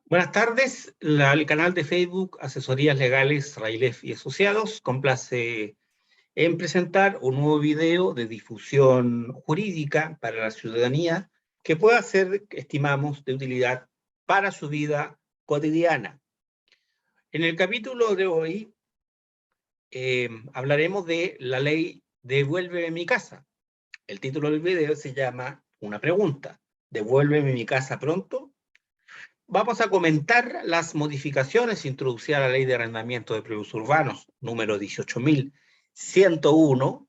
Buenas tardes, el canal de Facebook Asesorías Legales Railef y Asociados complace en presentar un nuevo video de difusión jurídica para la ciudadanía que pueda ser, estimamos, de utilidad para su vida cotidiana. En el capítulo de hoy hablaremos de la ley Devuélveme mi casa. El título del video se llama Una pregunta: ¿devuélveme mi casa pronto? Vamos a comentar las modificaciones introducidas a la Ley de Arrendamiento de Predios Urbanos, número 18.101,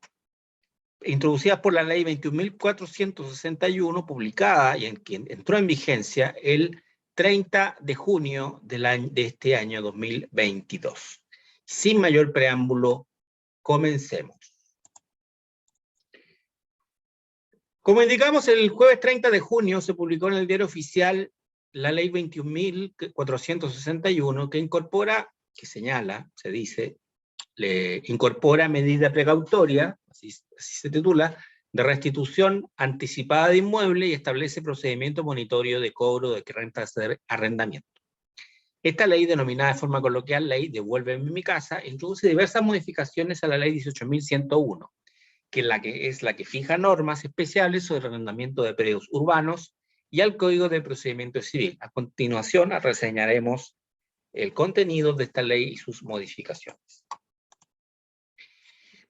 introducida por la Ley 21.461, publicada y en quien entró en vigencia el 30 de junio de este año 2022. Sin mayor preámbulo, comencemos. Como indicamos, el jueves 30 de junio se publicó en el Diario Oficial la ley 21.461 que señala, se dice, incorpora medida precautoria, así se titula, de restitución anticipada de inmueble y establece procedimiento monitorio de cobro de rentas de arrendamiento. Esta ley, denominada de forma coloquial Ley Devuélveme mi casa, introduce diversas modificaciones a la ley 18.101, que es la que fija normas especiales sobre el arrendamiento de predios urbanos y al Código de Procedimiento Civil. A continuación reseñaremos el contenido de esta ley y sus modificaciones.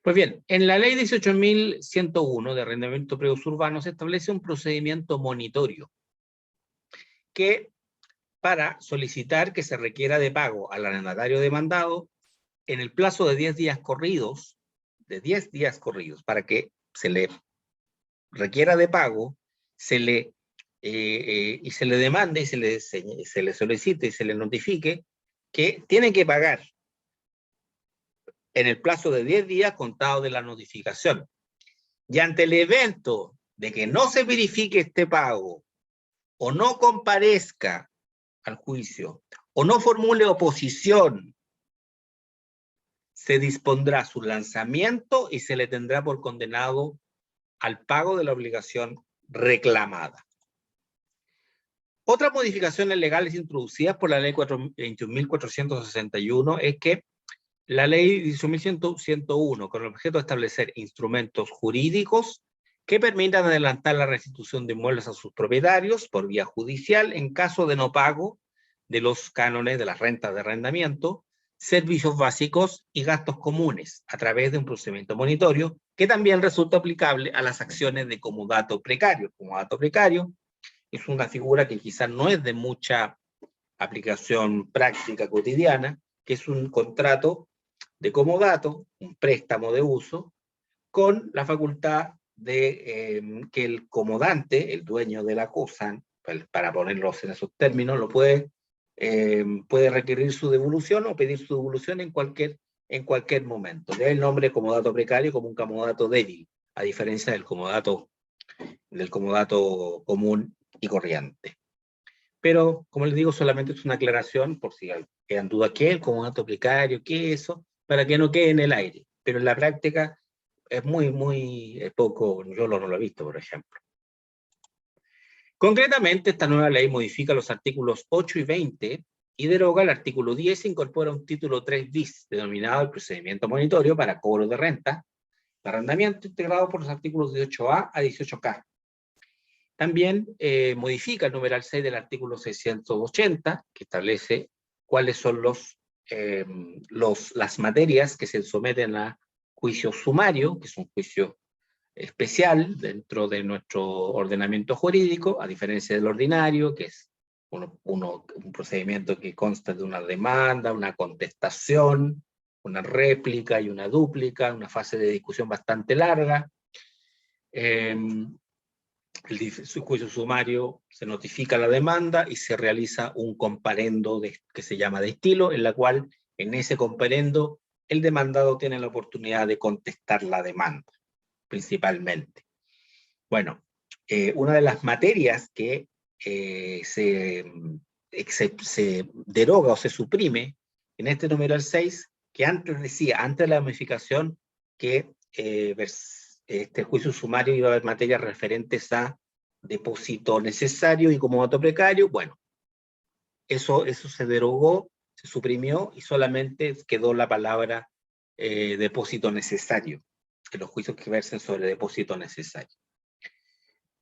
Pues bien, en la ley 18.101 de arrendamiento de predios urbanos se establece un procedimiento monitorio que, para solicitar que se requiera de pago al arrendatario demandado en el plazo de 10 días corridos, para que se le requiera de pago, y se le demande y se le solicite y se le notifique que tiene que pagar en el plazo de 10 días contado de la notificación. Y ante el evento de que no se verifique este pago, o no comparezca al juicio, o no formule oposición, se dispondrá su lanzamiento y se le tendrá por condenado al pago de la obligación reclamada. Otras modificaciones legales introducidas por la ley 21.461 es que la ley 18.101, con el objeto de establecer instrumentos jurídicos que permitan adelantar la restitución de inmuebles a sus propietarios por vía judicial en caso de no pago de los cánones de las rentas de arrendamiento, servicios básicos y gastos comunes a través de un procedimiento monitorio que también resulta aplicable a las acciones de comodato precario. Comodato precario es una figura que quizás no es de mucha aplicación práctica cotidiana, que es un contrato de comodato, un préstamo de uso, con la facultad de que el comodante, el dueño de la cosa, para ponerlos en esos términos, puede requerir su devolución o pedir su devolución en cualquier momento. De ahí el nombre comodato precario como un comodato débil, a diferencia del comodato común y corriente. Pero, como les digo, solamente es una aclaración, por si quedan dudas, ¿qué es el comodato precario? ¿Qué es eso? Para que no quede en el aire. Pero en la práctica es muy poco, yo no lo he visto, por ejemplo. Concretamente, esta nueva ley modifica los artículos 8 y 20 y deroga el artículo 10 e incorpora un título 3 bis, denominado el procedimiento monitorio para cobro de renta, de arrendamiento, integrado por los artículos 18A a 18K. También modifica el numeral 6 del artículo 680, que establece cuáles son las materias que se someten a juicio sumario, que es un juicio especial dentro de nuestro ordenamiento jurídico, a diferencia del ordinario, que es un procedimiento que consta de una demanda, una contestación, una réplica y una dúplica, una fase de discusión bastante larga. El juicio sumario se notifica la demanda y se realiza un comparendo que se llama de estilo, en la cual en ese comparendo el demandado tiene la oportunidad de contestar la demanda, principalmente. Bueno, una de las materias que se deroga o se suprime en este numeral 6, que antes decía, antes de la modificación, que este juicio sumario iba a haber materias referentes a depósito necesario y comodato precario. Bueno, eso se derogó, se suprimió y solamente quedó la palabra depósito necesario, que los juicios que versen sobre depósito necesario.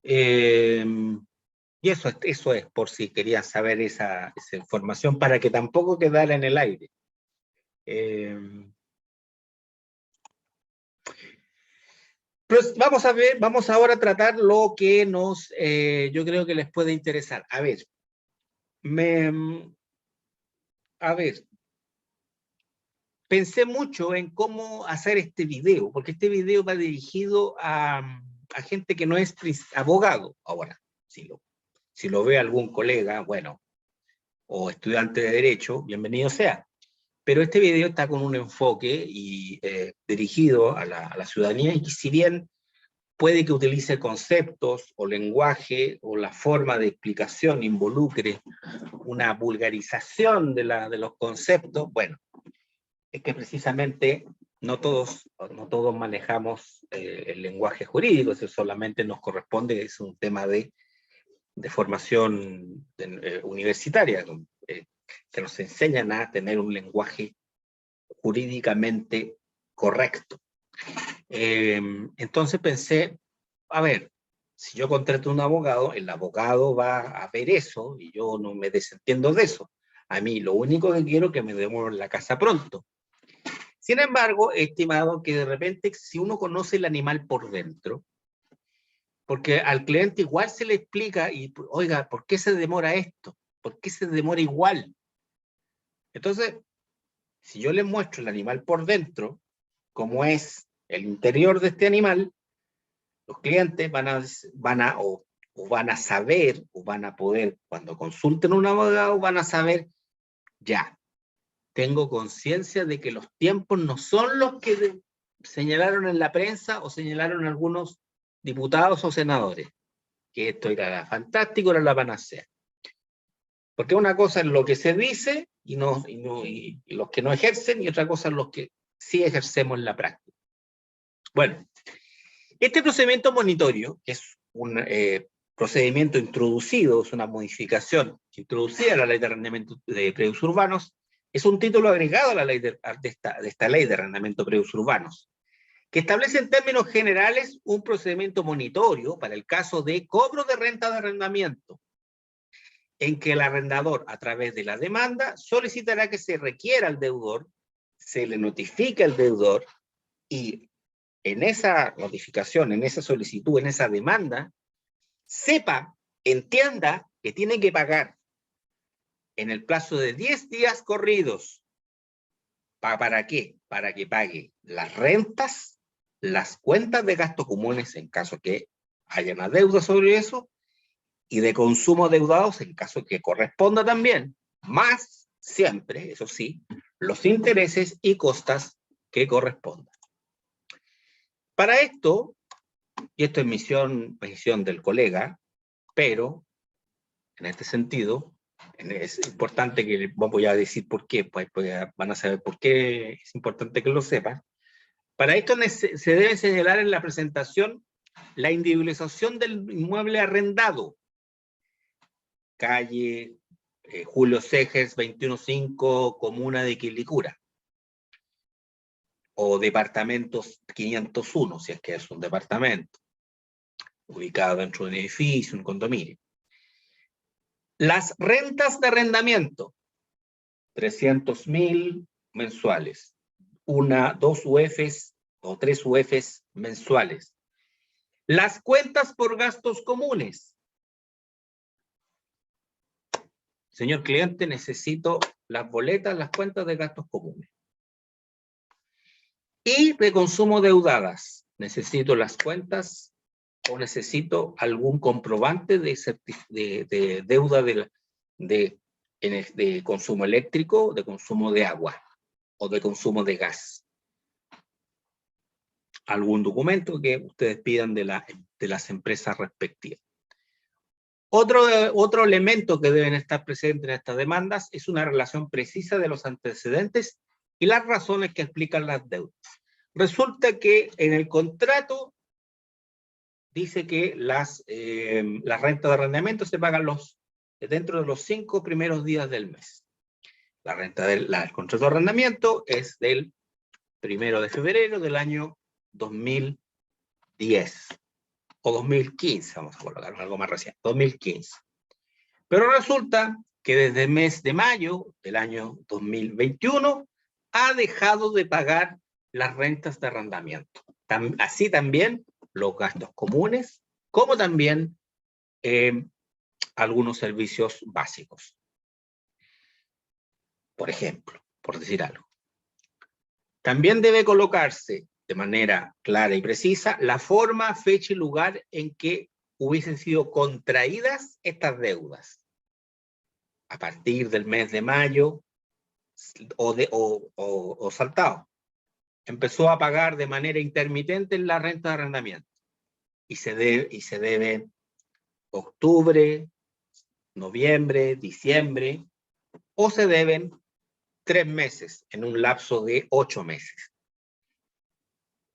Y eso es por si querían saber esa información, para que tampoco quedara en el aire. Pues vamos ahora a tratar lo que yo creo que les puede interesar. A ver, pensé mucho en cómo hacer este video, porque este video va dirigido a gente que no es abogado. Ahora, si lo ve algún colega, bueno, o estudiante de Derecho, bienvenido sea. Pero este video está con un enfoque dirigido a la ciudadanía, y que si bien puede que utilice conceptos o lenguaje o la forma de explicación involucre una vulgarización de los conceptos, bueno, es que precisamente no todos manejamos el lenguaje jurídico, eso solamente nos corresponde, es un tema de formación universitaria, que nos enseñan a tener un lenguaje jurídicamente correcto. Entonces pensé, a ver, si yo contrato a un abogado, el abogado va a ver eso, y yo no me desentiendo de eso. A mí lo único que quiero es que me devuelvan la casa pronto. Sin embargo, he estimado que de repente, si uno conoce el animal por dentro, porque al cliente igual se le explica, y oiga, ¿por qué se demora esto? ¿Por qué se demora igual? Entonces, si yo les muestro el animal por dentro, cómo es el interior de este animal, los clientes van a saber, o van a poder, cuando consulten a un abogado, van a saber, ya, tengo conciencia de que los tiempos no son los que señalaron en la prensa o señalaron algunos diputados o senadores, que esto era fantástico, era la panacea. Porque una cosa es lo que se dice y los que no ejercen, y otra cosa es los que sí ejercemos en la práctica. Bueno, este procedimiento monitorio, que es un procedimiento introducido, es una modificación introducida a la Ley de Arrendamiento de Predios Urbanos, es un título agregado a la ley de esta Ley de Arrendamiento de Predios Urbanos, que establece en términos generales un procedimiento monitorio para el caso de cobro de renta de arrendamiento, en que el arrendador, a través de la demanda, solicitará que se requiera al deudor, se le notifique al deudor, y en esa notificación, en esa solicitud, en esa demanda, entienda que tiene que pagar en el plazo de 10 días corridos. ¿Para qué? Para que pague las rentas, las cuentas de gastos comunes en caso que haya una deuda sobre eso, y de consumo deudados en caso que corresponda también, más siempre, eso sí, los intereses y costas que correspondan. Para esto, y esto es misión del colega, pero en este sentido es importante que voy a decir por qué, pues van a saber por qué es importante que lo sepan. Para esto se debe señalar en la presentación la individualización del inmueble arrendado. Calle Julio Seges 215, comuna de Quilicura. O departamentos 501, si es que es un departamento, ubicado dentro de un edificio, un condominio. Las rentas de arrendamiento, 300.000 mensuales. 2 UFs o 3 UFs mensuales. Las cuentas por gastos comunes. Señor cliente, necesito las boletas, las cuentas de gastos comunes. Y de consumo deudadas. Necesito las cuentas o necesito algún comprobante de deuda de consumo eléctrico, de consumo de agua o de consumo de gas. Algún documento que ustedes pidan de las empresas respectivas. Otro elemento que deben estar presentes en estas demandas es una relación precisa de los antecedentes y las razones que explican las deudas. Resulta que en el contrato dice que las rentas de arrendamiento se pagan dentro de los 5 primeros días del mes. La renta del contrato de arrendamiento es del 1 de febrero del año 2010 o 2015, vamos a colocar algo más reciente, 2015. Pero resulta que desde el mes de mayo del año 2021 ha dejado de pagar las rentas de arrendamiento. Así también los gastos comunes, como también algunos servicios básicos. Por ejemplo, por decir algo. También debe colocarse de manera clara y precisa la forma, fecha y lugar en que hubiesen sido contraídas estas deudas. A partir del mes de mayo o saltado. Empezó a pagar de manera intermitente la renta de arrendamiento. Y se debe octubre, noviembre, diciembre, o se deben 3 meses en un lapso de 8 meses.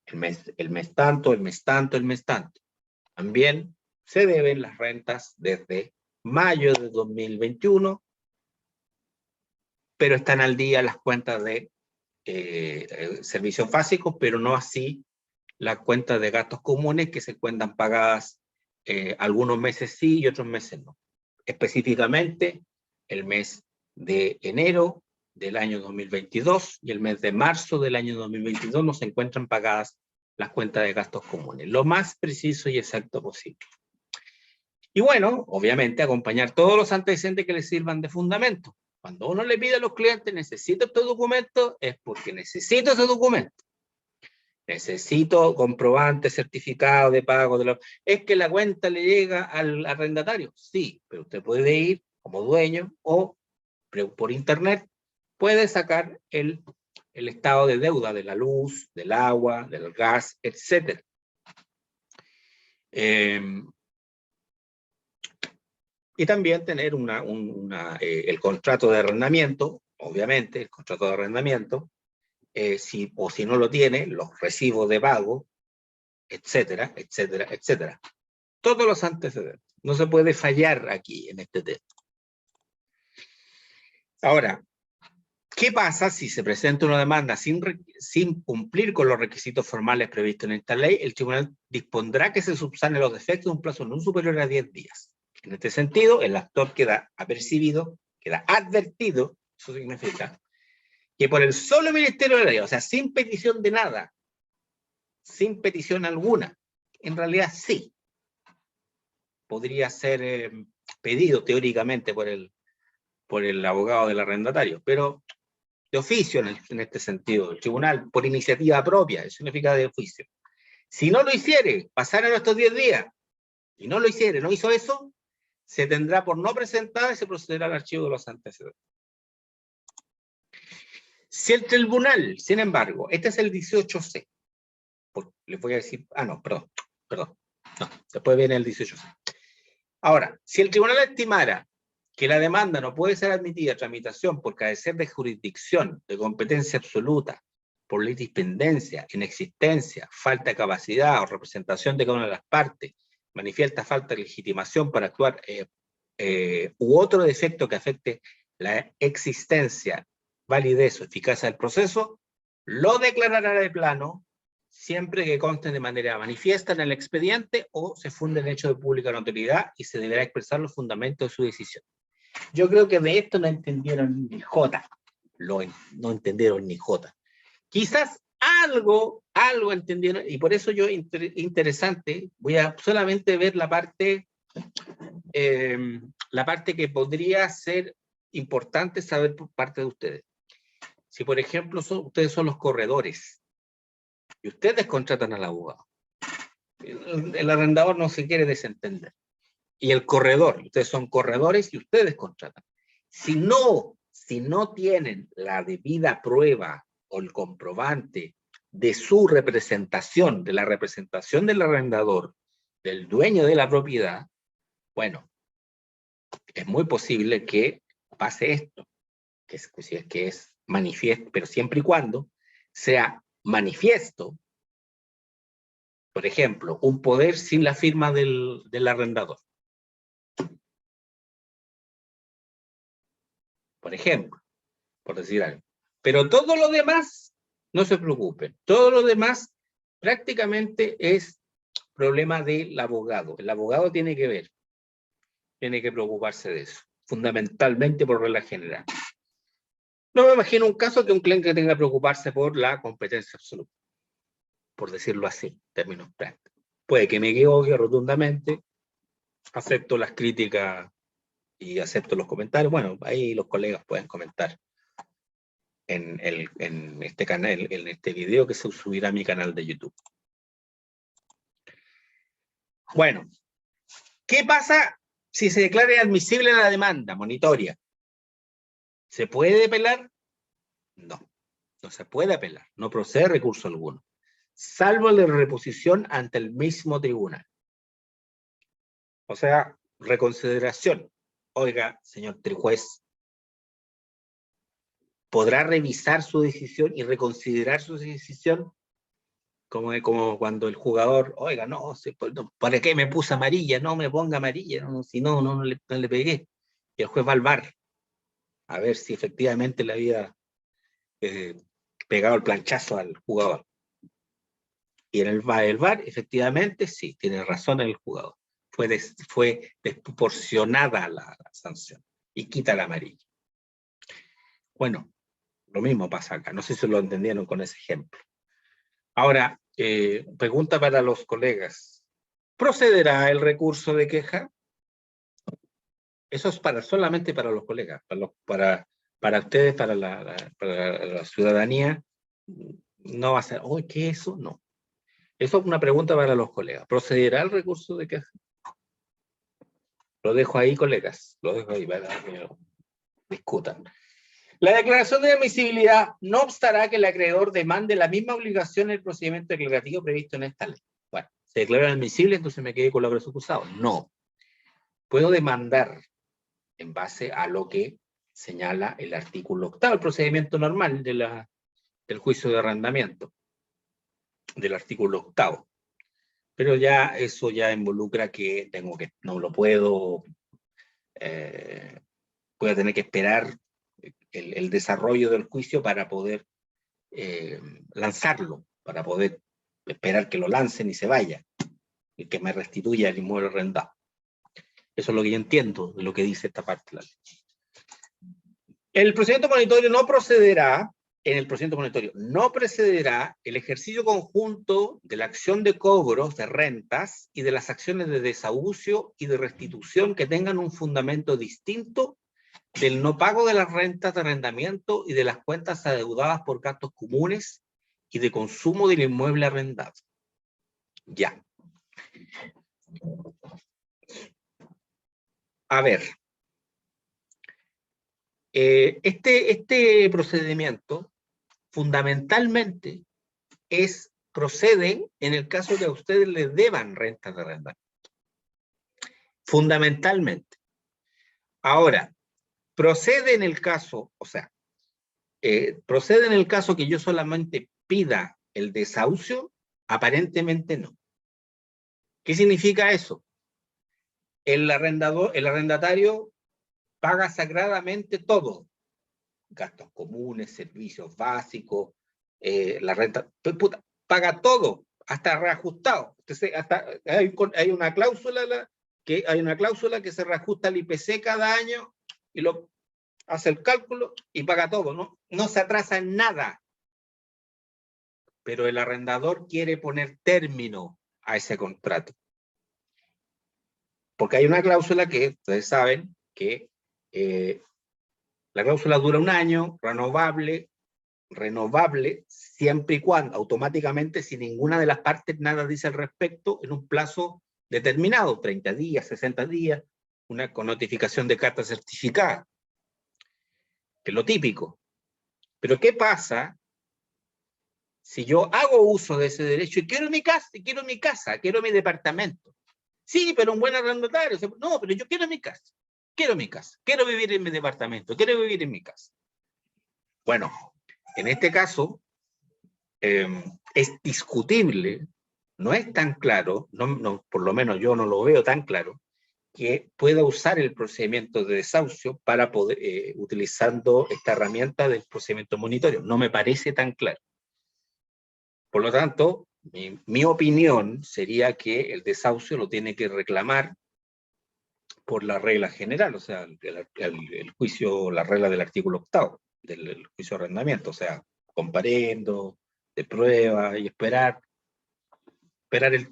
El mes tanto, el mes tanto, el mes tanto. También se deben las rentas desde mayo de 2021, pero están al día las cuentas de servicios básicos, pero no así las cuentas de gastos comunes que se encuentran pagadas algunos meses sí y otros meses no. Específicamente, el mes de enero del año 2022 y el mes de marzo del año 2022 no se encuentran pagadas las cuentas de gastos comunes, lo más preciso y exacto posible. Y bueno, obviamente acompañar todos los antecedentes que les sirvan de fundamento. Cuando uno le pide a los clientes, necesito este documento, es porque necesito ese documento. Necesito comprobante, certificado de pago. ¿Es que la cuenta le llega al arrendatario? Sí, pero usted puede ir como dueño o por internet, puede sacar el estado de deuda de la luz, del agua, del gas, etc. Y también tener el contrato de arrendamiento, obviamente, el contrato de arrendamiento, si no lo tiene, los recibos de pago, etcétera, etcétera, etcétera. Todos los antecedentes. No se puede fallar aquí en este tema. Ahora, ¿qué pasa si se presenta una demanda sin cumplir con los requisitos formales previstos en esta ley? El tribunal dispondrá que se subsanen los defectos en un plazo no superior a 10 días. En este sentido, el actor queda apercibido, queda advertido, eso significa, que por el solo Ministerio de la Ley, o sea, sin petición de nada, sin petición alguna, en realidad sí, podría ser pedido teóricamente por el abogado del arrendatario, pero de oficio en este sentido, el tribunal por iniciativa propia, eso significa de oficio. Si no lo hiciere, pasaron estos 10 días, y no lo hiciere, no hizo eso, se tendrá por no presentada y se procederá al archivo de los antecedentes. Si el tribunal, sin embargo, este es el 18C, les voy a decir, perdón, no, después viene el 18C. Ahora, si el tribunal estimara que la demanda no puede ser admitida a tramitación por carecer de jurisdicción, de competencia absoluta, por litipendencia, inexistencia, falta de capacidad o representación de cada una de las partes, manifiesta falta de legitimación para actuar u otro defecto que afecte la existencia, validez o eficacia del proceso, lo declarará de plano siempre que conste de manera manifiesta en el expediente o se funde en hecho de pública notoriedad y se deberá expresar los fundamentos de su decisión. Yo creo que de esto no entendieron ni jota. No entendieron ni jota. Quizás algo entendieron, y por eso yo, interesante, voy a solamente ver la parte que podría ser importante saber por parte de ustedes. Si, por ejemplo, ustedes son los corredores, y ustedes contratan al abogado, el arrendador no se quiere desentender, y el corredor, ustedes son corredores y ustedes contratan. Si no tienen la debida prueba o el comprobante de su representación, de la representación del arrendador, del dueño de la propiedad, bueno, es muy posible que pase esto, que es manifiesto, pero siempre y cuando sea manifiesto, por ejemplo, un poder sin la firma del arrendador. por ejemplo, por decir algo. Pero todo lo demás, no se preocupen, todo lo demás prácticamente es problema del abogado. El abogado tiene que ver, tiene que preocuparse de eso, fundamentalmente por regla general. No me imagino un caso que un cliente tenga que preocuparse por la competencia absoluta, por decirlo así, en términos prácticos. Puede que me equivoque rotundamente, acepto las críticas y acepto los comentarios. Bueno, ahí los colegas pueden comentar en este canal, en este video que se subirá a mi canal de YouTube. Bueno, ¿qué pasa si se declara inadmisible la demanda monitoria? ¿Se puede apelar? No, no se puede apelar, no procede recurso alguno, salvo la reposición ante el mismo tribunal. O sea, reconsideración. Oiga, señor juez, ¿podrá revisar su decisión y reconsiderar su decisión? Como cuando el jugador, oiga, no, ¿para qué me puse amarilla? No me ponga amarilla, no, si no le pegué. Y el juez va al VAR a ver si efectivamente le había pegado el planchazo al jugador. Y en el VAR, efectivamente, sí, tiene razón el jugador. Fue desproporcionada la sanción y quita la amarilla. Bueno, lo mismo pasa acá. No sé si lo entendieron con ese ejemplo. Ahora, pregunta para los colegas. ¿Procederá el recurso de queja? Eso es solamente para los colegas, para ustedes, para la ciudadanía. No va a ser, oye, ¿qué es eso? No. Eso es una pregunta para los colegas. ¿Procederá el recurso de queja? Lo dejo ahí, colegas. Lo dejo ahí para que discutan. La declaración de admisibilidad no obstará que el acreedor demande la misma obligación en el procedimiento declarativo previsto en esta ley. Bueno, se declara admisible, entonces me quedé con lo presupusado. No. Puedo demandar en base a lo que señala el artículo 8, el procedimiento normal del juicio de arrendamiento, del artículo 8. Pero ya eso ya involucra que no lo puedo, voy a tener que esperar el desarrollo del juicio para poder lanzarlo, para poder esperar que lo lancen y se vaya, y que me restituya el inmueble arrendado. Eso es lo que yo entiendo de lo que dice esta parte de la ley. El procedimiento monitorio no procederá, en el procedimiento monitorio no precederá el ejercicio conjunto de la acción de cobros de rentas y de las acciones de desahucio y de restitución que tengan un fundamento distinto del no pago de las rentas de arrendamiento y de las cuentas adeudadas por gastos comunes y de consumo del inmueble arrendado. Ya. A ver. Este procedimiento fundamentalmente procede en el caso de que a ustedes les deban rentas de arrendamiento. Fundamentalmente. Ahora, procede en el caso, procede en el caso que yo solamente pida el desahucio, aparentemente no. ¿Qué significa eso? El arrendatario paga sagradamente todo. Gastos comunes, servicios básicos, la renta, paga todo, hasta reajustado. Entonces, hay una cláusula que se reajusta al IPC cada año y lo hace el cálculo y paga todo, no se atrasa en nada. Pero el arrendador quiere poner término a ese contrato. Porque hay una cláusula que ustedes saben que la cláusula dura un año, renovable siempre y cuando, automáticamente, si ninguna de las partes nada dice al respecto, en un plazo determinado, 30 días, 60 días, con notificación de carta certificada, que es lo típico. Pero ¿qué pasa si yo hago uso de ese derecho y quiero mi casa, quiero mi departamento? Sí, pero un buen arrendatario, no, pero yo quiero mi casa, quiero vivir en mi departamento, quiero vivir en mi casa. Bueno, en este caso, es discutible, no es tan claro, por lo menos yo no lo veo tan claro, que pueda usar el procedimiento de desahucio para poder, utilizando esta herramienta del procedimiento de monitoreo. No me parece tan claro. Por lo tanto, mi opinión sería que el desahucio lo tiene que reclamar por la regla general, o sea, el juicio, la regla del artículo 8 del juicio de arrendamiento, o sea, comparendo, de prueba y esperar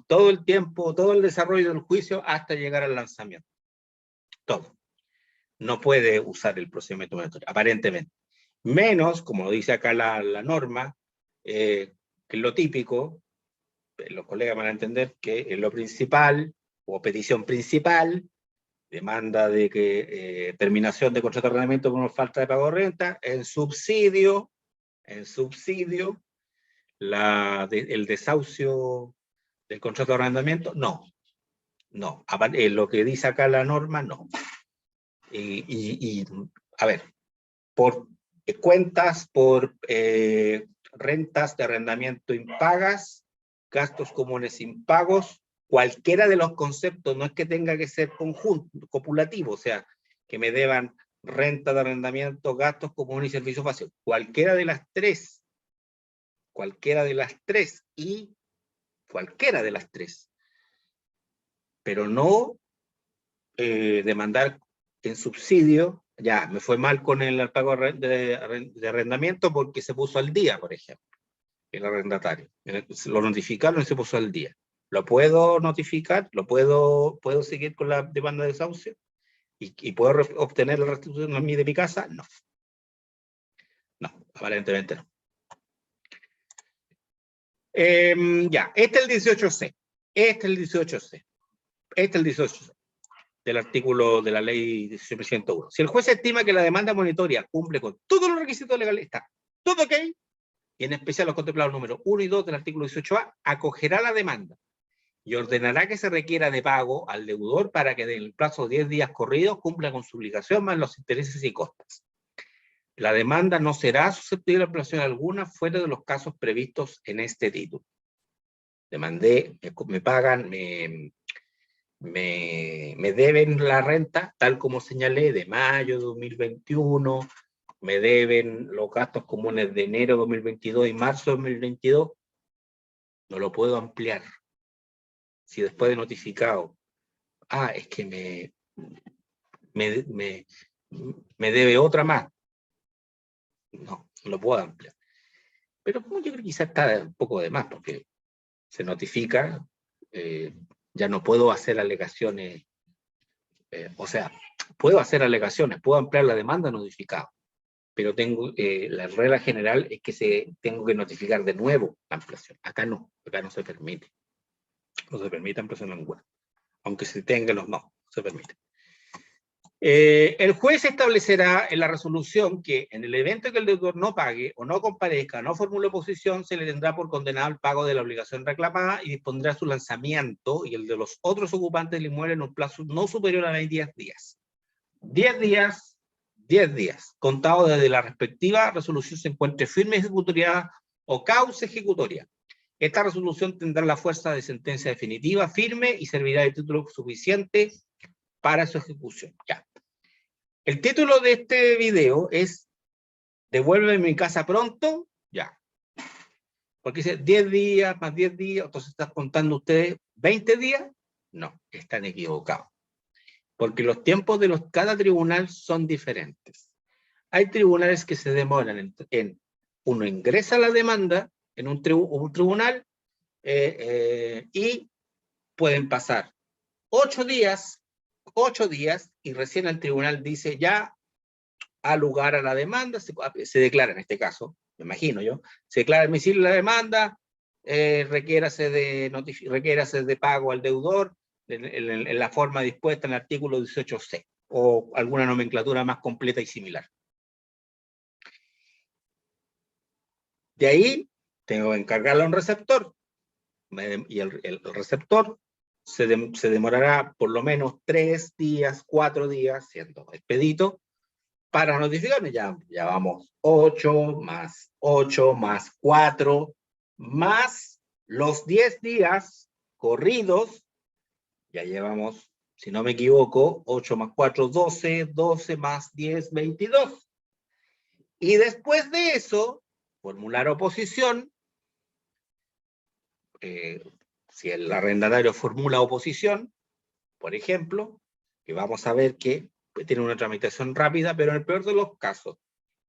todo el tiempo, todo el desarrollo del juicio hasta llegar al lanzamiento. Todo. No puede usar el procedimiento monetario, aparentemente. Menos, como dice acá la norma, que es lo típico, los colegas van a entender que es lo principal, o petición principal, demanda de que terminación de contrato de arrendamiento por falta de pago de renta, en subsidio, el desahucio del contrato de arrendamiento, no. Lo que dice acá la norma, no. A ver, por cuentas, por rentas de arrendamiento impagas, gastos comunes impagos, cualquiera de los conceptos, no es que tenga que ser conjunto, copulativo, o sea, que me deban renta de arrendamiento, gastos comunes y servicios básicos, cualquiera de las tres, pero no demandar en subsidio. Ya, me fue mal con el pago de arrendamiento porque se puso al día, por ejemplo, el arrendatario. Lo notificaron y se puso al día. ¿Lo puedo notificar? ¿Puedo seguir con la demanda de desahucio? ¿Y puedo obtener la restitución a mí de mi casa? No. No, aparentemente no. Ya, este es el 18C. Este es el 18C. Del artículo de la ley 18.101. Si el juez estima que la demanda monetaria cumple con todos los requisitos legales, está todo ok, y en especial los contemplados número 1 y 2 del artículo 18A, acogerá la demanda y ordenará que se requiera de pago al deudor para que en el plazo de 10 días corridos cumpla con su obligación más los intereses y costas. La demanda no será susceptible de apelación alguna fuera de los casos previstos en este título. Demandé, me pagan, me deben la renta, tal como señalé, de mayo de 2021, me deben los gastos comunes de enero de 2022 y marzo de 2022, no lo puedo ampliar. Si después de notificado, es que me debe otra más, no lo puedo ampliar. Pero yo creo que quizás está un poco de más, porque se notifica, ya no puedo hacer alegaciones, o sea, puedo hacer alegaciones, puedo ampliar la demanda notificado, pero la regla general es que tengo que notificar de nuevo la ampliación. Acá no se permite. No se permite ampliación alguna. Aunque se tenga no se permite. El juez establecerá en la resolución que en el evento que el deudor no pague o no comparezca, no formule oposición, se le tendrá por condenado al pago de la obligación reclamada y dispondrá su lanzamiento y el de los otros ocupantes del inmueble en un plazo no superior a 10 días. 10 días, contado desde la respectiva resolución se encuentre firme ejecutoria o causa ejecutoria. Esta resolución tendrá la fuerza de sentencia definitiva, firme y servirá de título suficiente para su ejecución. Ya. El título de este video es "Devuelve mi casa pronto", ya. Porque dice 10 días más 10 días, entonces están contando ustedes 20 días. No, están equivocados. Porque los tiempos de cada tribunal son diferentes. Hay tribunales que se demoran uno ingresa la demanda en un tribunal y pueden pasar 8 días y recién el tribunal dice ya a lugar a la demanda, se declara en este caso, me imagino yo, se declara admisible la demanda, requiérase de pago al deudor en la forma dispuesta en el artículo 18C o alguna nomenclatura más completa y similar. De ahí tengo que encargarle a un receptor y el receptor se demorará por lo menos 3 días, 4 días, siendo expedito, para notificarme. Ya vamos 8 más 4 más los 10 días corridos, ya llevamos Si no me equivoco, 8 más 4, 12, 12 más 10, 22. Y después de eso, formular oposición. Si el arrendatario formula oposición, por ejemplo, que vamos a ver que tiene una tramitación rápida, pero en el peor de los casos,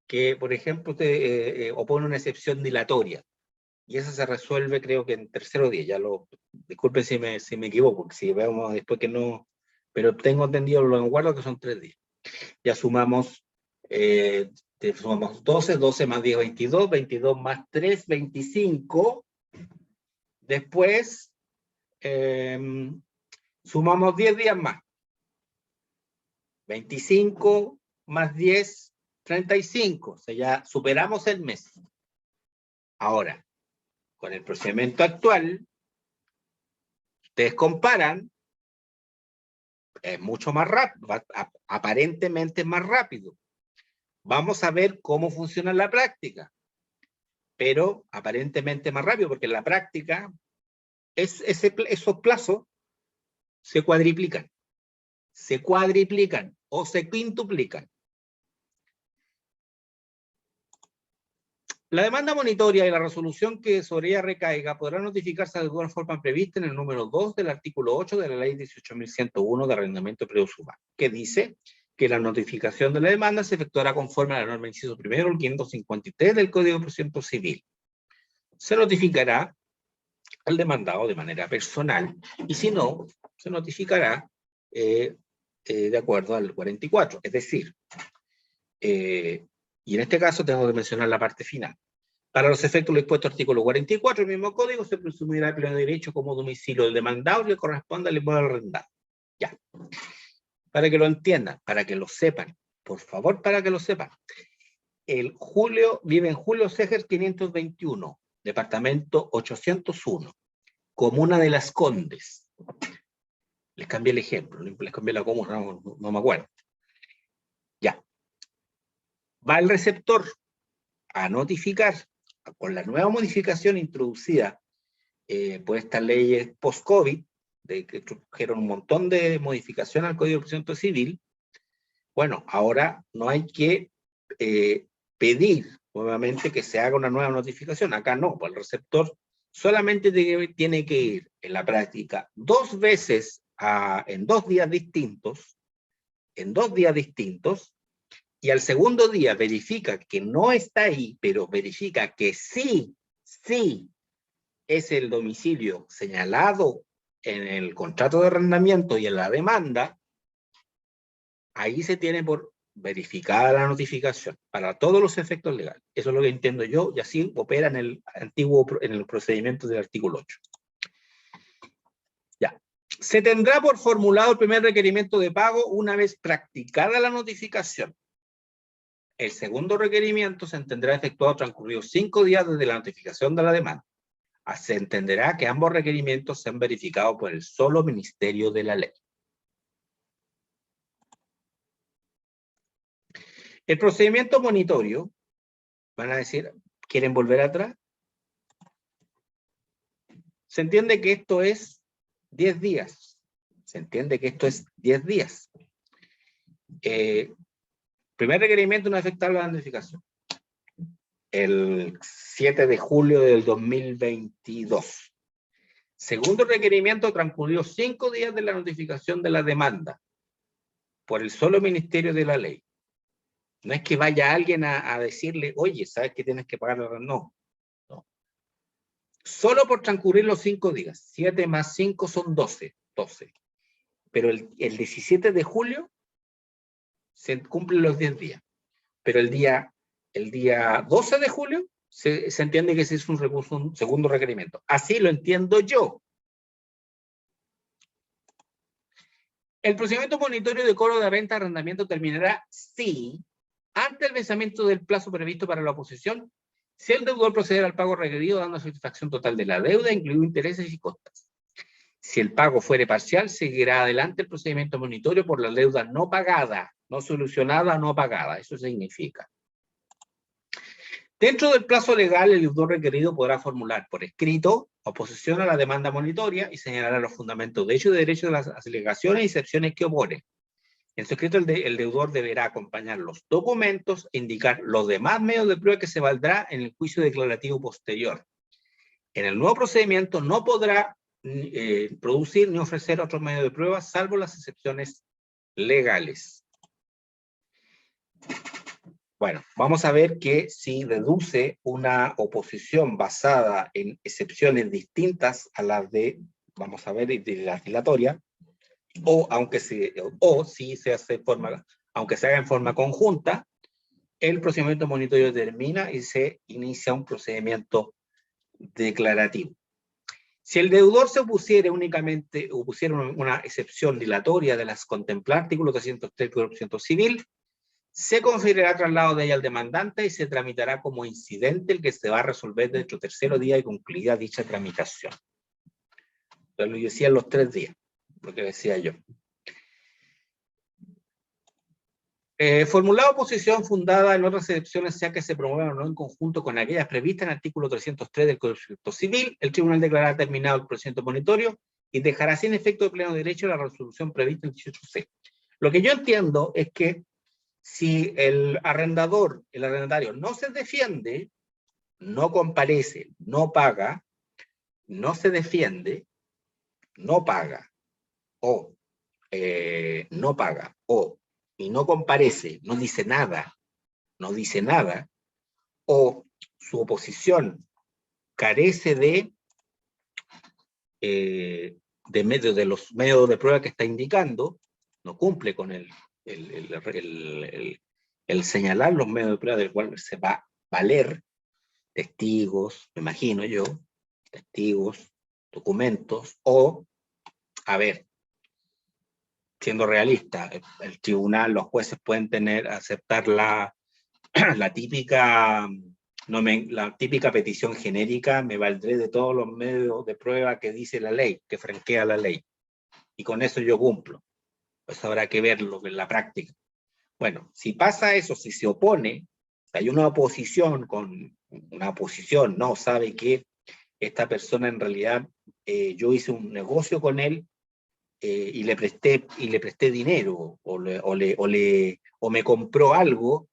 que por ejemplo usted opone una excepción dilatoria, y eso se resuelve creo que en tercero día, disculpen si me equivoco, porque si vemos después que no, pero tengo entendido, lo guardo que son 3 días. Ya sumamos 12, 12 más 10, 22, 22 más 3, 25. Después sumamos 10 días más. 25 más 10, 35. O sea, ya superamos el mes. Ahora, con el procedimiento actual, ustedes comparan, es mucho más rápido, aparentemente es más rápido. Vamos a ver cómo funciona en la práctica, pero aparentemente más rápido, porque en la práctica esos plazos se cuadriplican o se quintuplican. La demanda monitoria y la resolución que sobre ella recaiga podrá notificarse de alguna forma prevista en el número 2 del artículo 8 de la ley 18.101 de arrendamiento de predios urbanos, que dice que la notificación de la demanda se efectuará conforme a la norma inciso primero, el 553 del Código de Procedimiento Civil. Se notificará al demandado de manera personal, y si no, se notificará de acuerdo al 44, es decir, y en este caso tengo que mencionar la parte final. Para los efectos del dispuesto artículo 44 del mismo código, se presumirá el pleno derecho como domicilio del demandado que corresponde al inmueble arrendado. Ya. Para que lo entiendan, para que lo sepan, por favor, para que lo sepan. Vive en Julio Seger 521, departamento 801, comuna de Las Condes. Les cambié el ejemplo, les cambié la comuna, no me acuerdo. Ya. Va el receptor a notificar con la nueva modificación introducida por estas leyes post-COVID, que trajeron un montón de modificaciones al Código de Procedimiento Civil. Bueno, ahora no hay que pedir nuevamente que se haga una nueva notificación. Acá no, pues el receptor solamente tiene que ir en la práctica 2 veces en 2 días distintos, y al segundo día verifica que no está ahí, pero verifica que sí es el domicilio señalado en el contrato de arrendamiento y en la demanda, ahí se tiene por verificada la notificación para todos los efectos legales. Eso es lo que entiendo yo, y así opera en el procedimiento del artículo 8. Ya. Se tendrá por formulado el primer requerimiento de pago una vez practicada la notificación. El segundo requerimiento se entenderá efectuado transcurridos 5 días desde la notificación de la demanda. Se entenderá que ambos requerimientos se han verificado por el solo Ministerio de la Ley. El procedimiento monitorio, van a decir, ¿quieren volver atrás? Se entiende que esto es 10 días. Primer requerimiento no afecta la notificación. El 7 de julio del 2022. Segundo requerimiento transcurrió 5 días de la notificación de la demanda por el solo Ministerio de la Ley. No es que vaya alguien a decirle, oye, ¿sabes que tienes que pagar? No. Solo por transcurrir los 5 días. 7 más 5 son 12. Pero el 17 de julio se cumplen los 10 días. Pero el día 12 de julio se entiende que ese es un segundo requerimiento. Así lo entiendo yo. El procedimiento monitorio de cobro de renta de arrendamiento terminará si, ante el vencimiento del plazo previsto para la oposición, si el deudor procederá al pago requerido dando satisfacción total de la deuda, incluido intereses y costas. Si el pago fuere parcial, seguirá adelante el procedimiento monitorio por la deuda no pagada, no solucionada, no pagada. Eso significa. Dentro del plazo legal, el deudor requerido podrá formular por escrito oposición a la demanda monitoria y señalar los fundamentos de hecho y de derecho de las alegaciones y excepciones que opone. En su escrito, el deudor deberá acompañar los documentos e indicar los demás medios de prueba que se valdrá en el juicio declarativo posterior. En el nuevo procedimiento no podrá producir ni ofrecer otros medios de prueba, salvo las excepciones legales. Bueno, vamos a ver que si deduce una oposición basada en excepciones distintas a las de, vamos a ver, de la dilatoria, si se hace aunque se haga en forma conjunta, el procedimiento monitorio termina y se inicia un procedimiento declarativo. Si el deudor se opusiera únicamente, o pusiera una excepción dilatoria de las contempladas artículo 303 del Código Civil, se considerará traslado de ella al demandante y se tramitará como incidente el que se va a resolver dentro del tercer día y concluida dicha tramitación. Entonces, lo decía en los 3 días, lo que decía yo. Formulada oposición fundada en otras excepciones, sea que se promuevan o no en conjunto con aquellas previstas en el artículo 303 del Código Civil, el tribunal declarará terminado el procedimiento monitorio y dejará sin efecto de pleno derecho la resolución prevista en el 18C. Lo que yo entiendo es que si el arrendatario no se defiende, no comparece, no paga, no se defiende, no paga, o no paga, y no comparece, no dice nada, o su oposición carece de los medios de prueba que está indicando, no cumple con el señalar los medios de prueba del cual se va a valer, testigos, me imagino yo, testigos, documentos, o, a ver, siendo realista, el tribunal, los jueces pueden aceptar la típica petición genérica, me valdré de todos los medios de prueba que dice la ley, que franquea la ley, y con eso yo cumplo. Pues habrá que verlo en la práctica. Bueno, si pasa eso, si se opone, hay una oposición no sabe que esta persona en realidad, yo hice un negocio con él y le presté dinero, o me compró algo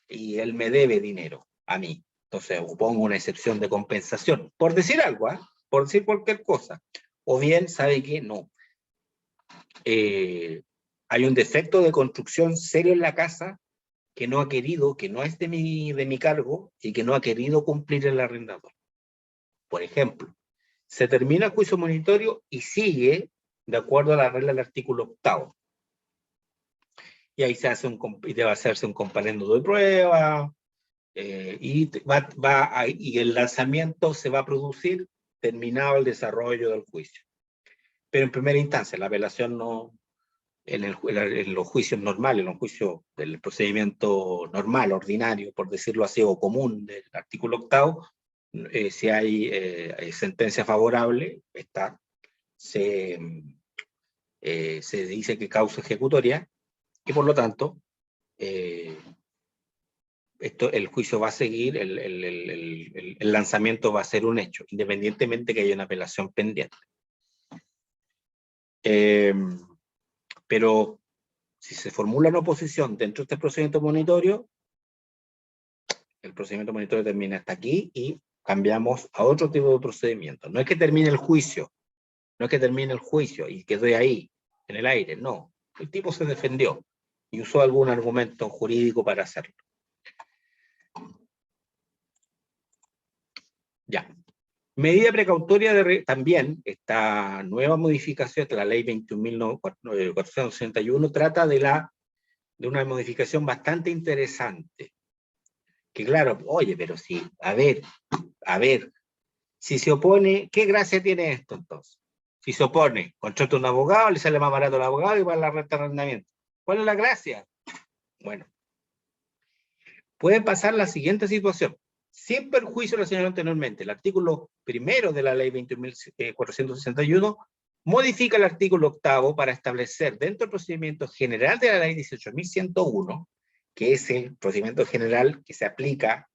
y él me debe dinero a mí. Entonces, pongo una excepción de compensación, por decir algo, por decir cualquier cosa. O bien, sabe que no. Hay un defecto de construcción serio en la casa que no ha querido, que no es de mi cargo y que no ha querido cumplir el arrendador. Por ejemplo, se termina el juicio monitorio y sigue de acuerdo a la regla del artículo 8º. Y ahí debe hacerse un comparendo de prueba, y el lanzamiento se va a producir terminado el desarrollo del juicio. Pero en primera instancia, la apelación no, en los juicios normales, en los juicios del procedimiento normal, ordinario, por decirlo así, o común del artículo 8º, si hay sentencia favorable, se dice que causa ejecutoria, y por lo tanto, el juicio va a seguir, el lanzamiento va a ser un hecho, independientemente que haya una apelación pendiente. Pero si se formula una oposición dentro de este procedimiento monitorio, el procedimiento monitorio termina hasta aquí y cambiamos a otro tipo de procedimiento. No es que termine el juicio, y quede ahí, en el aire, no. El tipo se defendió y usó algún argumento jurídico para hacerlo. Ya. Medida precautoria también, esta nueva modificación de la ley 21.461 trata de una modificación bastante interesante. Que claro, oye, pero sí, a ver, si se opone, ¿qué gracia tiene esto entonces? Si se opone, contrata un abogado, le sale más barato al abogado y va a la renta de arrendamiento. ¿Cuál es la gracia? Bueno, puede pasar la siguiente situación. Sin perjuicio de lo señalado anteriormente, el artículo 1 de la ley 21.461 modifica el artículo 8º para establecer dentro del procedimiento general de la ley 18.101, que es el procedimiento general que se aplica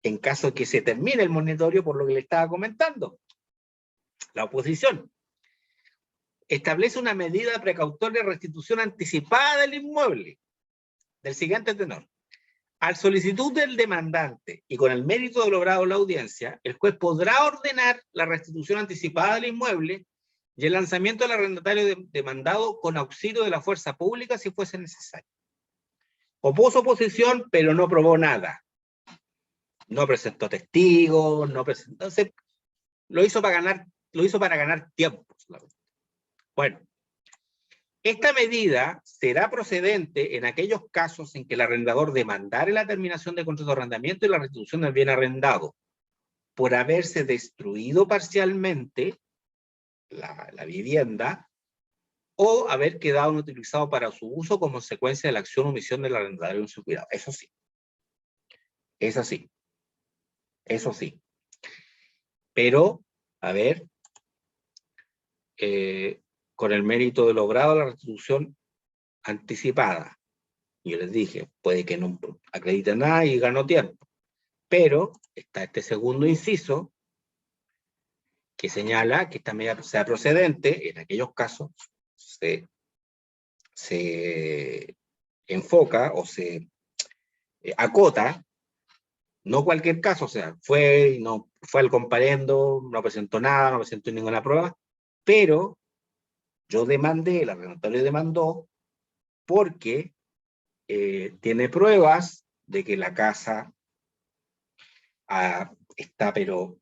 en caso de que se termine el monitorio, por lo que le estaba comentando. La oposición establece una medida precautoria de restitución anticipada del inmueble, del siguiente tenor. Al solicitud del demandante y con el mérito de logrado la audiencia, el juez podrá ordenar la restitución anticipada del inmueble y el lanzamiento del arrendatario demandado con auxilio de la fuerza pública si fuese necesario. Opuso oposición, pero no probó nada. No presentó testigos, no presentó... Lo hizo para ganar tiempo. Bueno, esta medida será procedente en aquellos casos en que el arrendador demandare la terminación del contrato de arrendamiento y la restitución del bien arrendado por haberse destruido parcialmente la vivienda o haber quedado inutilizado para su uso como consecuencia de la acción o omisión del arrendatario en su cuidado. Eso sí. Es así. Eso sí. Pero, a ver, con el mérito de logrado la restitución anticipada. Yo les dije, puede que no acrediten nada y ganó tiempo. Pero está este segundo inciso que señala que esta medida sea procedente, en aquellos casos se enfoca o se acota, no cualquier caso, o sea, fue al comparendo, no presentó nada, no presentó ninguna prueba, pero yo demandé, el arrendatario demandó, porque tiene pruebas de que la casa está, pero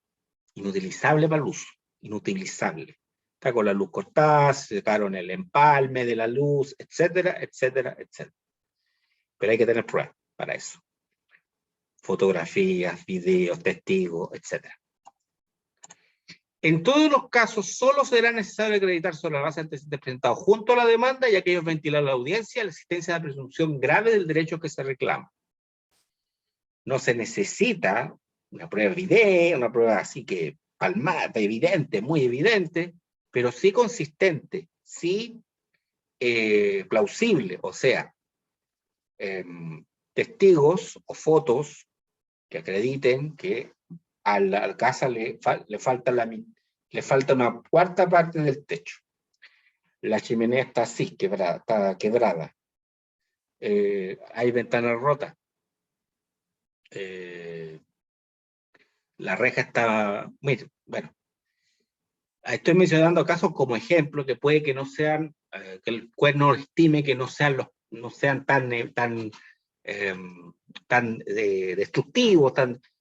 inutilizable para el uso, inutilizable. Está con la luz cortada, se sacaron el empalme de la luz, etcétera, etcétera, etcétera. Pero hay que tener pruebas para eso. Fotografías, videos, testigos, etcétera. En todos los casos, solo será necesario acreditar sobre la base de antecedentes presentados junto a la demanda y aquellos ventilar a la audiencia la existencia de la presunción grave del derecho que se reclama. No se necesita una prueba evidente, una prueba así que palmada, evidente, muy evidente, pero sí consistente, sí plausible, o sea, testigos o fotos que acrediten que a la casa le falta una cuarta parte del techo. La chimenea está así, está quebrada. Hay ventanas rotas. La reja está... Mire, bueno, estoy mencionando casos como ejemplo que puede que no sean, que el juez no estime que no sean tan destructivos,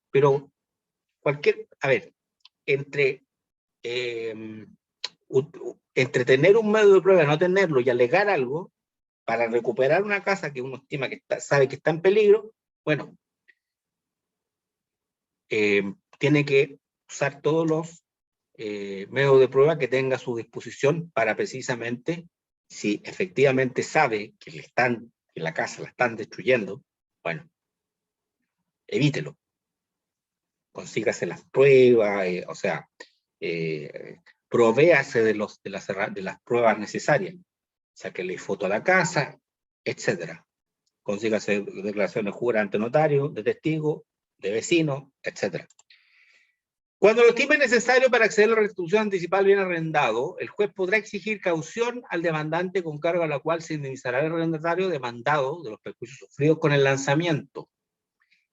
pero a ver, entre tener un medio de prueba y no tenerlo y alegar algo para recuperar una casa que uno estima que sabe que está en peligro, bueno, tiene que usar todos los medios de prueba que tenga a su disposición para precisamente, si efectivamente sabe que la casa la están destruyendo, bueno, evítelo. Consígase las pruebas, o sea, provéase de las pruebas necesarias. Sáquele foto a la casa, etcétera. Consígase declaraciones juradas ante notario, de testigo, de vecino, etcétera. Cuando lo estime necesario para acceder a la restitución anticipada del bien arrendado, el juez podrá exigir caución al demandante con cargo a la cual se indemnizará el arrendatario demandado de los perjuicios sufridos con el lanzamiento,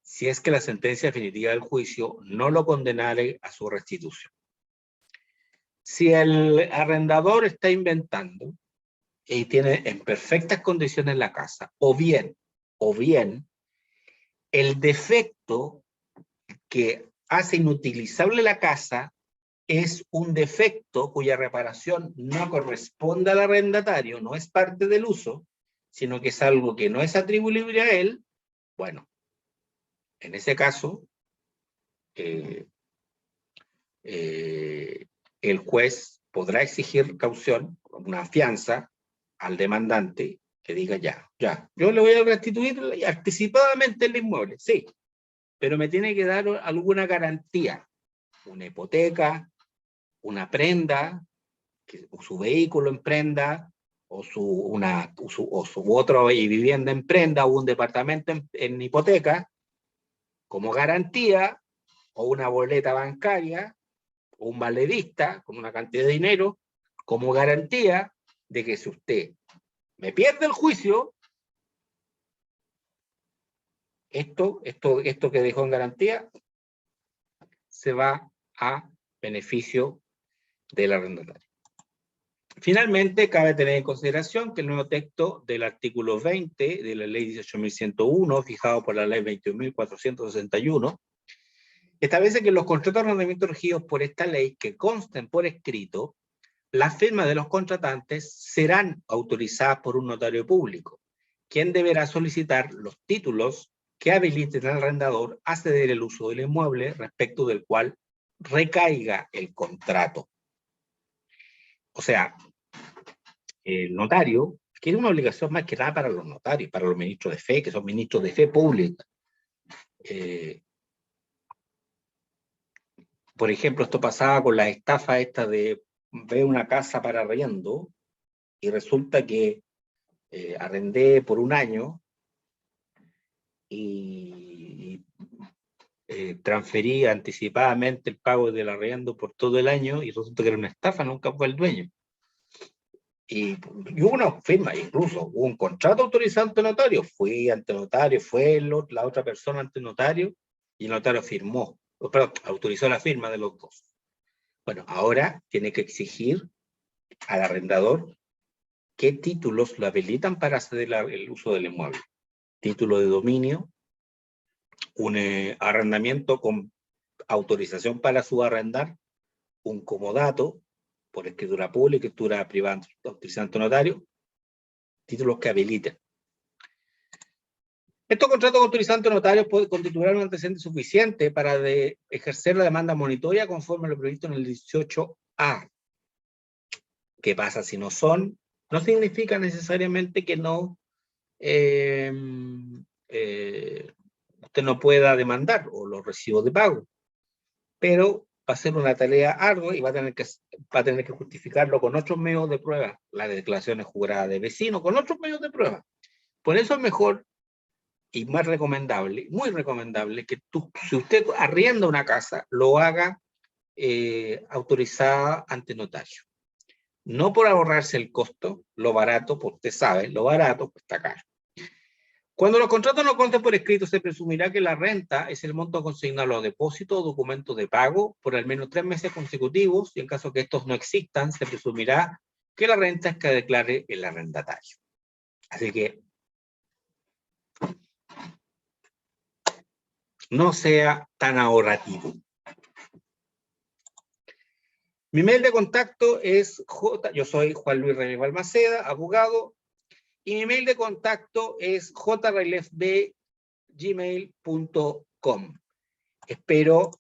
si es que la sentencia definitiva del juicio no lo condenare a su restitución. Si el arrendador está inventando y tiene en perfectas condiciones la casa, o bien, el defecto que hace inutilizable la casa es un defecto cuya reparación no corresponde al arrendatario, no es parte del uso, sino que es algo que no es atribuible a él, bueno, en ese caso, el juez podrá exigir caución, una fianza, al demandante que diga ya, yo le voy a restituir anticipadamente el inmueble, sí, pero me tiene que dar alguna garantía, una hipoteca, una prenda, o su vehículo en prenda, o su otra vivienda en prenda, o un departamento en hipoteca, como garantía, o una boleta bancaria, o un valedista con una cantidad de dinero, como garantía de que si usted me pierde el juicio, esto que dejó en garantía se va a beneficio del arrendatario. Finalmente, cabe tener en consideración que el nuevo texto del artículo 20 de la ley 18.101, fijado por la ley 21.461, establece que los contratos de arrendamiento regidos por esta ley que consten por escrito, las firmas de los contratantes serán autorizadas por un notario público, quien deberá solicitar los títulos que habiliten al arrendador a ceder el uso del inmueble respecto del cual recaiga el contrato. O sea, el notario, que es una obligación más que nada para los notarios, para los ministros de fe, que son ministros de fe pública. Por ejemplo, esto pasaba con las estafas estas de ver una casa para arriendo y resulta que arrendé por un año y transferí anticipadamente el pago del arriendo por todo el año y resulta que era una estafa, nunca fue el dueño. Y hubo una firma, incluso hubo un contrato autorizado ante notario. Fui ante notario, fue la otra persona ante notario y el notario firmó, perdón, autorizó la firma de los dos. Bueno, ahora tiene que exigir al arrendador qué títulos lo habilitan para ceder el uso del inmueble. Título de dominio, un arrendamiento con autorización para subarrendar, un comodato por escritura pública, escritura privada, autorizante notario, títulos que habiliten. Estos contratos autorizantes notarios pueden constituir un antecedente suficiente para ejercer la demanda monitoria conforme a lo previsto en el 18A. ¿Qué pasa si no son? No significa necesariamente que no usted no pueda demandar o los recibos de pago, pero va a ser una tarea ardua y va a tener que justificarlo con otros medios de prueba, las declaraciones juradas de vecinos, con otros medios de prueba. Por eso es mejor y más recomendable, muy recomendable, que si usted arrienda una casa, lo haga autorizada ante notario. No por ahorrarse el costo, lo barato, porque usted sabe, lo barato está caro. Cuando los contratos no consten por escrito, se presumirá que la renta es el monto consignado a los depósitos o documentos de pago por al menos 3 meses consecutivos, y en caso que estos no existan, se presumirá que la renta es que declare el arrendatario. Así que no sea tan ahorrativo. Mi mail de contacto es yo soy Juan Luis Reyes Balmaceda, abogado, y mi mail de contacto es jrelefb@gmail.com. Espero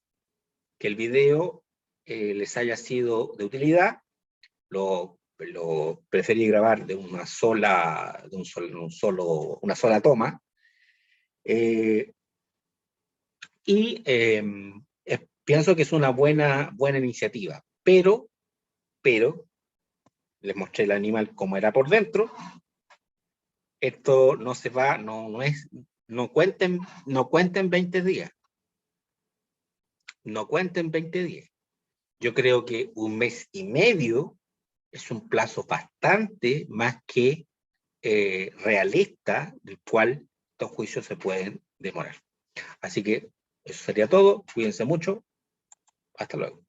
que el video les haya sido de utilidad. Lo preferí grabar de una sola toma. Pienso que es una buena iniciativa, pero les mostré el animal como era por dentro. Esto no se va, no cuenten 20 días. No cuenten 20 días. Yo creo que 1 mes y medio es un plazo bastante más que realista, del cual estos juicios se pueden demorar. Así que eso sería todo. Cuídense mucho. Hasta luego.